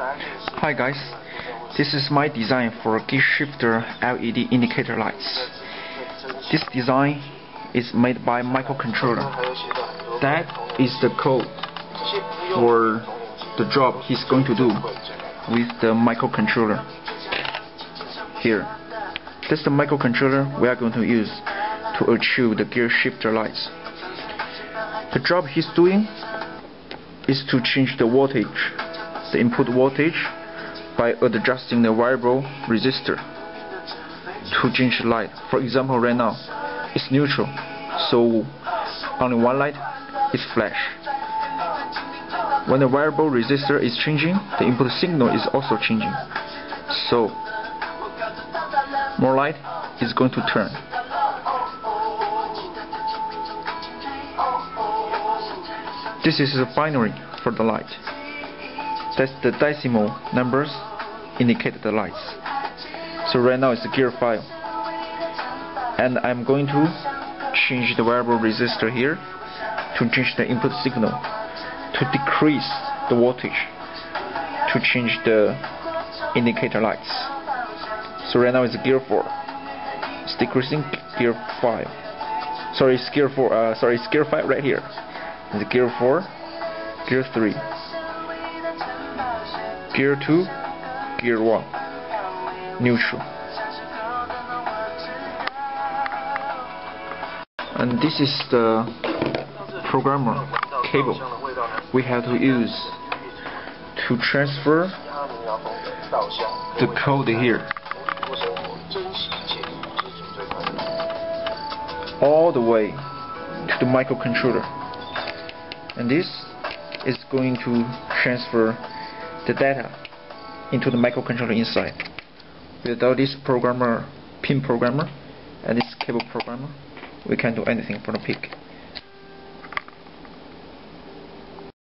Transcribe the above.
Hi guys, this is my design for gear shifter LED indicator lights. This design is made by microcontroller. That is the code for the job he's going to do with the microcontroller. Here, that's the microcontroller we are going to use to achieve the gear shifter lights. The job he's doing is to change the voltage, the input voltage, by adjusting the variable resistor to change the light. For example, right now it's neutral, so only one light is flash. When the variable resistor is changing, the input signal is also changing, so more light is going to turn. This is the binary for the light. That's the decimal numbers indicate the lights. So right now it's the gear file, and I'm going to change the variable resistor here to change the input signal, to decrease the voltage, to change the indicator lights. So right now it's gear 4. It's decreasing gear 5. Sorry, it's gear 4. Sorry, it's gear 5 right here. It's gear 4, gear 3, gear 2, gear 1, neutral. And this is the programmer cable we have to use to transfer the code here all the way to the microcontroller. And this is going to transfer the data into the microcontroller inside. Without this programmer, pin programmer, and this cable programmer, we can't do anything for the PIC.